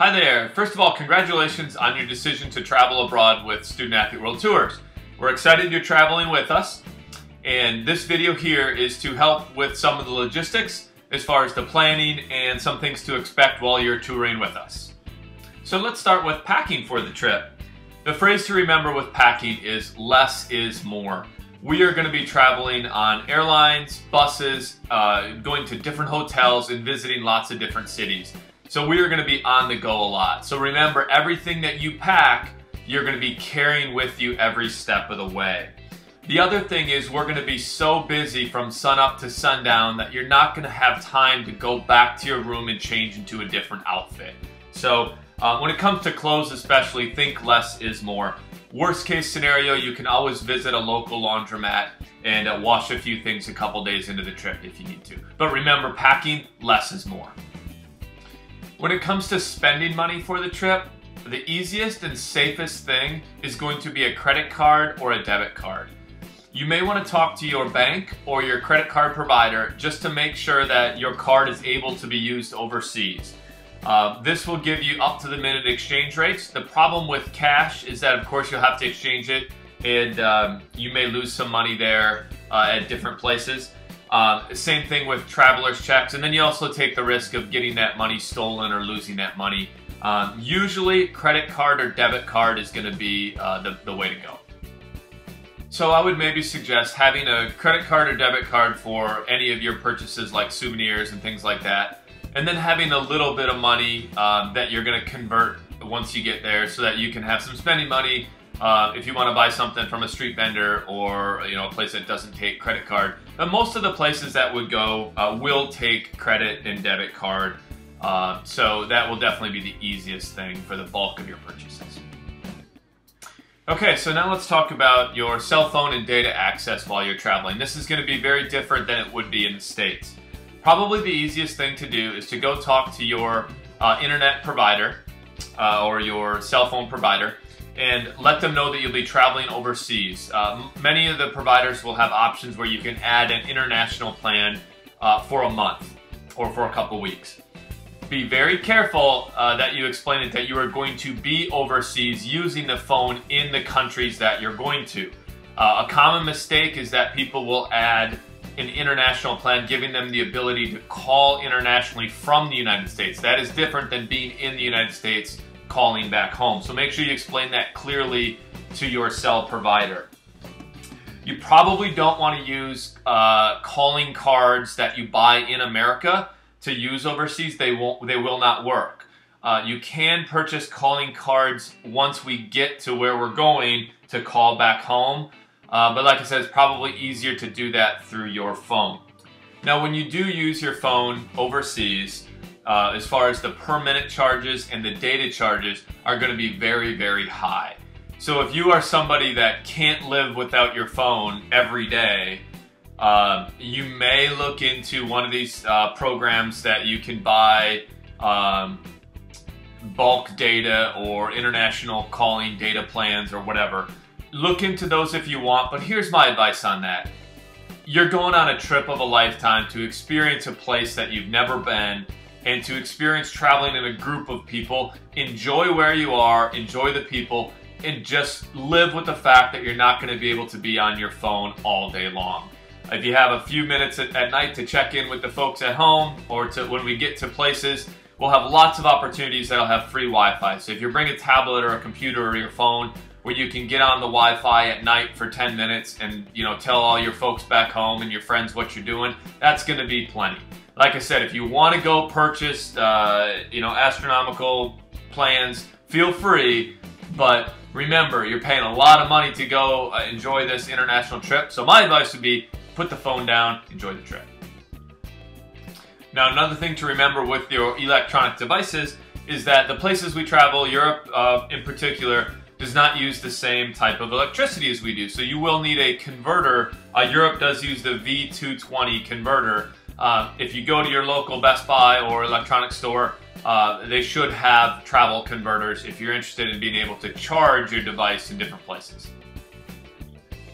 Hi there. First of all, congratulations on your decision to travel abroad with Student Athlete World Tours. We're excited you're traveling with us, and this video here is to help with some of the logistics as far as the planning and some things to expect while you're touring with us. So let's start with packing for the trip. The phrase to remember with packing is less is more. We are going to be traveling on airlines, buses, going to different hotels and visiting lots of different cities. So we are going to be on the go a lot. So remember, everything that you pack, you're going to be carrying with you every step of the way. The other thing is we're going to be so busy from sunup to sundown that you're not going to have time to go back to your room and change into a different outfit. So when it comes to clothes especially, think less is more. Worst case scenario, you can always visit a local laundromat and wash a few things a couple days into the trip if you need to. But remember, packing less is more. When it comes to spending money for the trip, the easiest and safest thing is going to be a credit card or a debit card. You may want to talk to your bank or your credit card provider just to make sure that your card is able to be used overseas. This will give you up-to-the-minute exchange rates. The problem with cash is that, of course, you'll have to exchange it, and you may lose some money there at different places. Same thing with traveler's checks, and then you also take the risk of getting that money stolen or losing that money. Usually, credit card or debit card is going to be the way to go. So I would maybe suggest having a credit card or debit card for any of your purchases like souvenirs and things like that, and then having a little bit of money that you're going to convert once you get there so that you can have some spending money if you want to buy something from a street vendor or a place that doesn't take credit card. But most of the places that would go will take credit and debit card, so that will definitely be the easiest thing for the bulk of your purchases. Okay, so now let's talk about your cell phone and data access while you're traveling. This is going to be very different than it would be in the States. Probably the easiest thing to do is to go talk to your internet provider or your cell phone provider and let them know that you'll be traveling overseas. Many of the providers will have options where you can add an international plan for a month or for a couple weeks. Be very careful that you explain it that you are going to be overseas using the phone in the countries that you're going to. A common mistake is that people will add an international plan giving them the ability to call internationally from the United States. That is different than being in the United States calling back home. So make sure you explain that clearly to your cell provider. You probably don't want to use calling cards that you buy in America to use overseas. They will not work. You can purchase calling cards once we get to where we're going to call back home. But like I said, it's probably easier to do that through your phone. Now, when you do use your phone overseas, as far as the per minute charges and the data charges are going to be very, very high. So if you are somebody that can't live without your phone every day, you may look into one of these programs that you can buy bulk data or international calling data plans or whatever. Look into those if you want, but here's my advice on that. You're going on a trip of a lifetime to experience a place that you've never been and to experience traveling in a group of people. Enjoy where you are, enjoy the people, and just live with the fact that you're not going to be able to be on your phone all day long. If you have a few minutes at night to check in with the folks at home or to when we get to places, we'll have lots of opportunities that'll have free Wi-Fi. So if you bring a tablet or a computer or your phone where you can get on the Wi-Fi at night for 10 minutes and tell all your folks back home and your friends what you're doing, that's going to be plenty. Like I said, if you want to go purchase astronomical plans, feel free, but remember, you're paying a lot of money to go enjoy this international trip. So my advice would be put the phone down, enjoy the trip. Now, another thing to remember with your electronic devices is that the places we travel, Europe in particular, does not use the same type of electricity as we do. So you will need a converter. Europe does use the V220 converter. If you go to your local Best Buy or electronics store, they should have travel converters if you're interested in being able to charge your device in different places.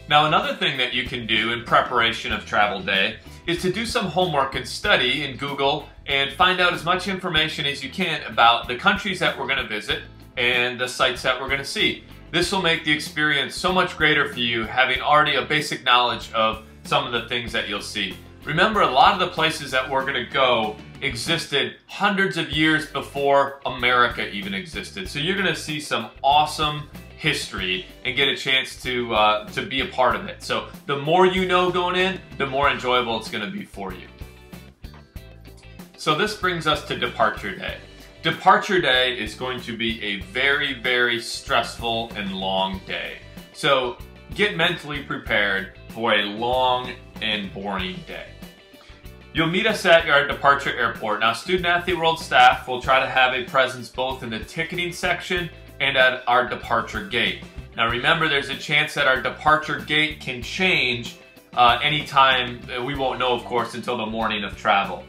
Now, another thing that you can do in preparation of travel day is to do some homework and study in Google and find out as much information as you can about the countries that we're going to visit and the sites that we're going to see. This will make the experience so much greater for you, having already a basic knowledge of some of the things that you'll see. Remember, a lot of the places that we're going to go existed hundreds of years before America even existed. So you're going to see some awesome history and get a chance to be a part of it. So the more you know going in, the more enjoyable it's going to be for you. So this brings us to departure day. Departure day is going to be a very, very stressful and long day. So get mentally prepared for a long and boring day. You'll meet us at our departure airport. Now, Student Athlete World staff will try to have a presence both in the ticketing section and at our departure gate. Now remember, there's a chance that our departure gate can change anytime. We won't know, of course, until the morning of travel.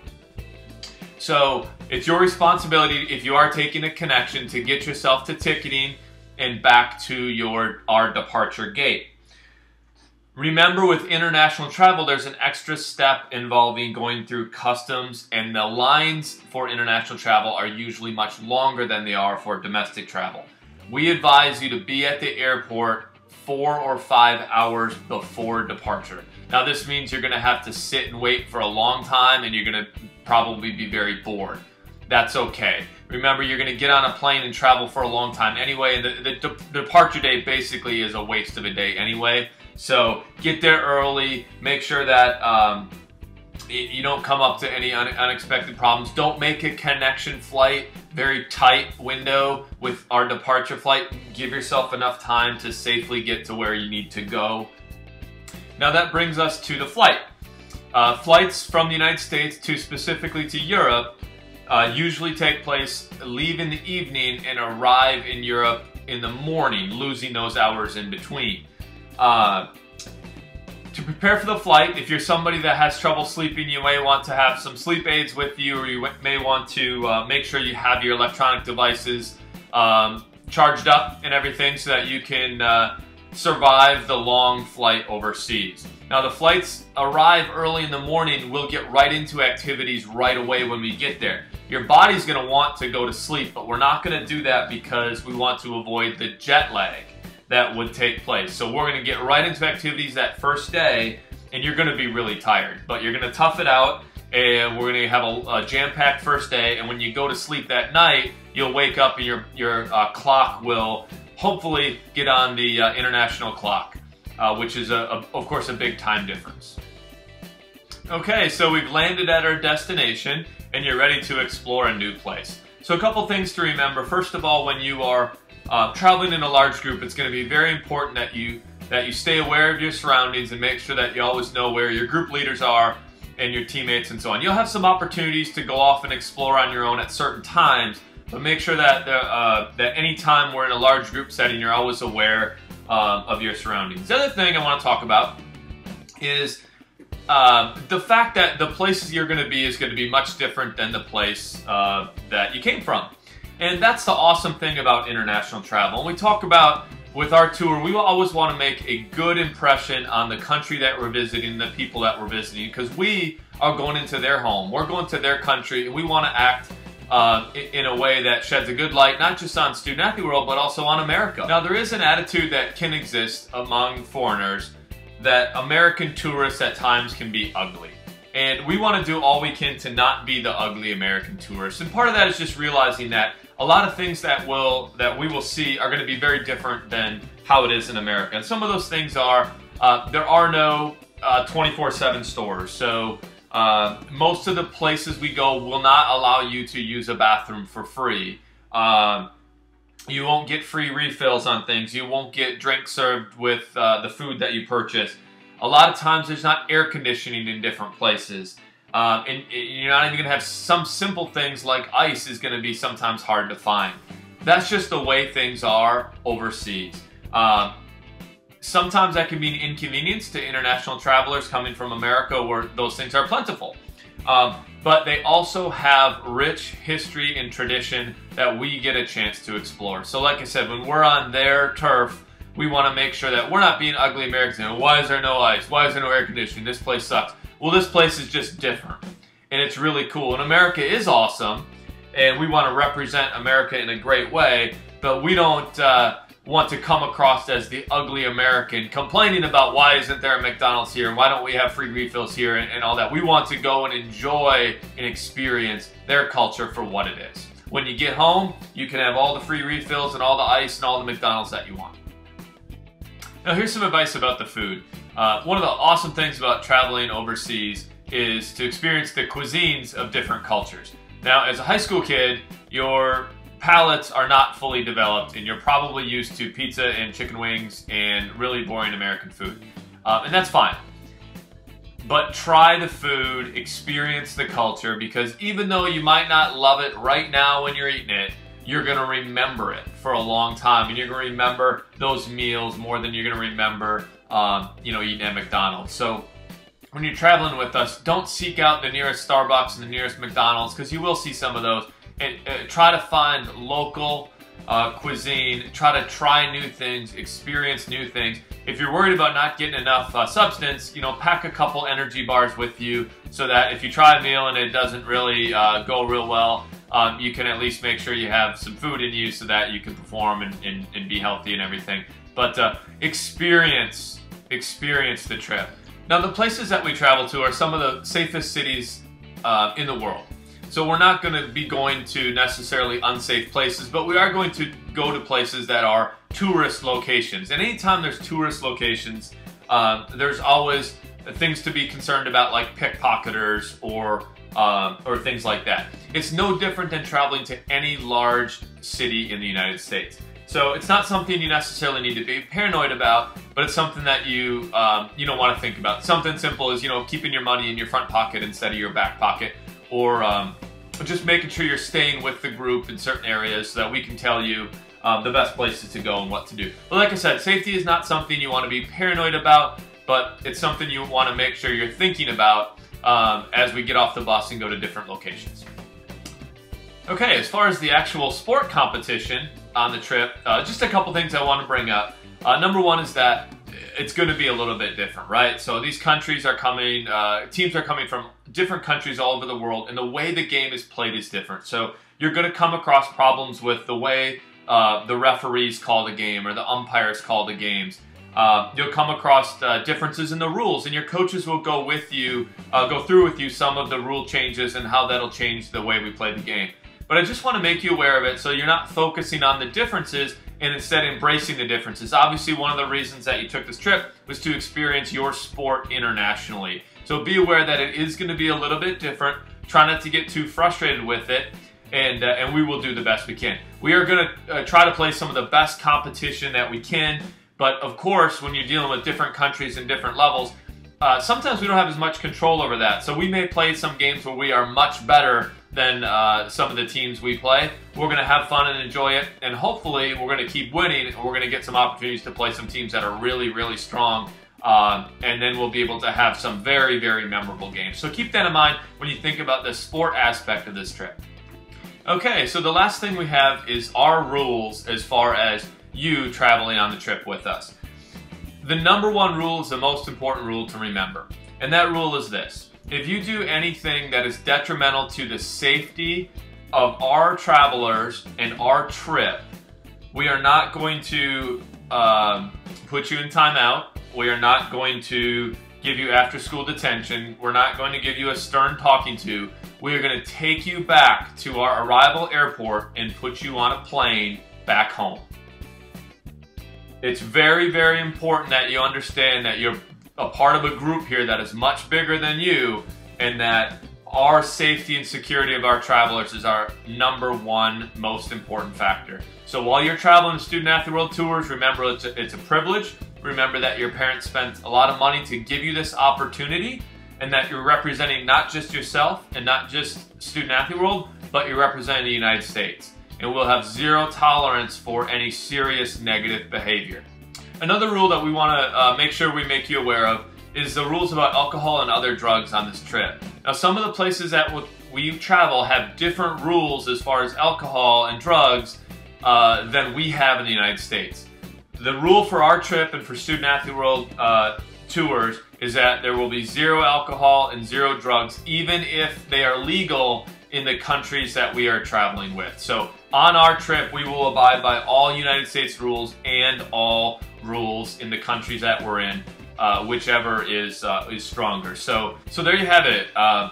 So it's your responsibility, if you are taking a connection, to get yourself to ticketing and back to our departure gate. Remember, with international travel, there's an extra step involving going through customs, and the lines for international travel are usually much longer than they are for domestic travel. We advise you to be at the airport 4 or 5 hours before departure. Now this means you're going to have to sit and wait for a long time, and you're going to probably be very bored. That's okay. Remember, you're going to get on a plane and travel for a long time anyway, and the departure day basically is a waste of a day anyway. So get there early, make sure that you don't come up to any unexpected problems. Don't make a connection flight, very tight window with our departure flight. Give yourself enough time to safely get to where you need to go. Now that brings us to the flight. Flights from the United States to specifically to Europe usually take place, leave in the evening and arrive in Europe in the morning, losing those hours in between. To prepare for the flight, if you're somebody that has trouble sleeping, you may want to have some sleep aids with you, or you may want to make sure you have your electronic devices charged up and everything so that you can survive the long flight overseas. Now the flights arrive early in the morning. We'll get right into activities right away when we get there. Your body's going to want to go to sleep, but we're not going to do that because we want to avoid the jet lag that would take place. So we're going to get right into activities that first day, and you're going to be really tired, but you're going to tough it out, and we're going to have a jam-packed first day. And when you go to sleep that night, you'll wake up and your clock will hopefully get on the international clock, which is of course a big time difference. Okay, so we've landed at our destination and you're ready to explore a new place. So a couple things to remember. First of all, when you are traveling in a large group, it's going to be very important that you stay aware of your surroundings and make sure that you always know where your group leaders are and your teammates and so on. You'll have some opportunities to go off and explore on your own at certain times, but make sure that that any time we're in a large group setting, you're always aware of your surroundings. The other thing I want to talk about is the fact that the places you're going to be is going to be much different than the place that you came from. And that's the awesome thing about international travel. And we talk about, with our tour, we will always want to make a good impression on the country that we're visiting, the people that we're visiting, because we are going into their home. We're going to their country, and we want to act in a way that sheds a good light, not just on Student Athlete World, but also on America. Now, there is an attitude that can exist among foreigners that American tourists at times can be ugly. And we want to do all we can to not be the ugly American tourists. And part of that is just realizing that a lot of things that we will see are going to be very different than how it is in America. And some of those things are, there are no 24/7 stores. So most of the places we go will not allow you to use a bathroom for free. You won't get free refills on things. You won't get drinks served with the food that you purchase. A lot of times there's not air conditioning in different places. And you're not even going to have some simple things like ice is going to be sometimes hard to find. That's just the way things are overseas. Sometimes that can be an inconvenience to international travelers coming from America where those things are plentiful. But they also have rich history and tradition that we get a chance to explore. So like I said, when we're on their turf, we want to make sure that we're not being ugly Americans. Why is there no ice? Why is there no air conditioning? This place sucks. Well, this place is just different. and it's really cool. And America is awesome, and we want to represent America in a great way, but we don't want to come across as the ugly American complaining about why isn't there a McDonald's here and why don't we have free refills here and all that. We want to go and enjoy and experience their culture for what it is. When you get home, you can have all the free refills and all the ice and all the McDonald's that you want. Now here's some advice about the food. One of the awesome things about traveling overseas is to experience the cuisines of different cultures. Now, as a high school kid, your palates are not fully developed and you're probably used to pizza and chicken wings and really boring American food. And that's fine. But try the food, experience the culture, because even though you might not love it right now when you're eating it, you're going to remember it for a long time, and you're going to remember those meals more than you're going to remember eating at McDonald's. So when you're traveling with us, don't seek out the nearest Starbucks and the nearest McDonald's, because you will see some of those. And try to find local cuisine, try to try new things, experience new things. If you're worried about not getting enough substance, pack a couple energy bars with you so that if you try a meal and it doesn't really go real well, you can at least make sure you have some food in you so that you can perform and be healthy and everything. But experience the trip. Now, the places that we travel to are some of the safest cities in the world. So we're not going to be going to necessarily unsafe places, but we are going to go to places that are tourist locations. And anytime there's tourist locations, there's always things to be concerned about, like pickpocketers or things like that. It's no different than traveling to any large city in the United States. So it's not something you necessarily need to be paranoid about, but it's something that you don't want to think about. Something simple is keeping your money in your front pocket instead of your back pocket, or just making sure you're staying with the group in certain areas so that we can tell you the best places to go and what to do. But like I said, safety is not something you want to be paranoid about, but it's something you want to make sure you're thinking about as we get off the bus and go to different locations. Okay, as far as the actual sport competition on the trip, just a couple things I want to bring up. Number one is that it's going to be a little bit different, right? So these countries are coming, teams are coming from different countries all over the world, and the way the game is played is different. So you're going to come across problems with the way the referees call the game or the umpires call the games. You'll come across differences in the rules, and your coaches will go through with you some of the rule changes and how that'll change the way we play the game. But I just want to make you aware of it so you're not focusing on the differences and instead embracing the differences. Obviously, one of the reasons that you took this trip was to experience your sport internationally. So be aware that it is going to be a little bit different. Try not to get too frustrated with it, and we will do the best we can. We are going to try to play some of the best competition that we can, but of course, when you're dealing with different countries and different levels, sometimes we don't have as much control over that. So we may play some games where we are much better than some of the teams we play. We're going to have fun and enjoy it, and hopefully we're going to keep winning, and we're going to get some opportunities to play some teams that are really, really strong, and then we'll be able to have some very, very memorable games. So keep that in mind when you think about the sport aspect of this trip. Okay, so the last thing we have is our rules as far as you traveling on the trip with us. The number one rule is the most important rule to remember, and that rule is this. If you do anything that is detrimental to the safety of our travelers and our trip, we are not going to put you in timeout. We are not going to give you after-school detention. We're not going to give you a stern talking to. We are going to take you back to our arrival airport and put you on a plane back home. It's very, very important that you understand that you're a part of a group here that is much bigger than you, and that our safety and security of our travelers is our number one most important factor. So while you're traveling Student Athlete World Tours, remember it's a privilege. Remember that your parents spent a lot of money to give you this opportunity, and that you're representing not just yourself and not just Student Athlete World, but you're representing the United States. And we'll have zero tolerance for any serious negative behavior. Another rule that we want to make sure we make you aware of is the rules about alcohol and other drugs on this trip. Now, some of the places that we travel have different rules as far as alcohol and drugs than we have in the United States. The rule for our trip and for Student Athlete World Tours is that there will be zero alcohol and zero drugs, even if they are legal in the countries that we are traveling with. So on our trip, we will abide by all United States rules and all rules in the countries that we're in, whichever is stronger. So there you have it.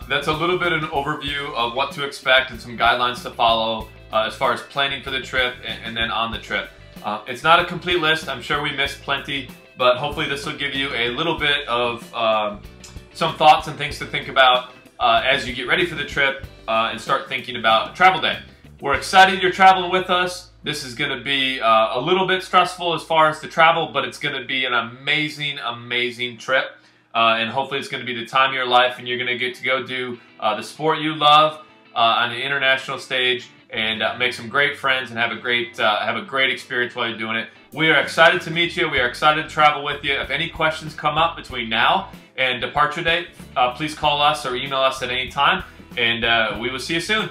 That's a little bit of an overview of what to expect and some guidelines to follow as far as planning for the trip and then on the trip. It's not a complete list. I'm sure we missed plenty, but hopefully this will give you a little bit of some thoughts and things to think about as you get ready for the trip and start thinking about travel day. We're excited you're traveling with us. This is going to be a little bit stressful as far as the travel, but it's going to be an amazing, amazing trip. And hopefully it's going to be the time of your life and you're going to get to go do the sport you love on the international stage and make some great friends and have a great experience while you're doing it. We are excited to meet you. We are excited to travel with you. If any questions come up between now and departure date, please call us or email us at any time, and we will see you soon.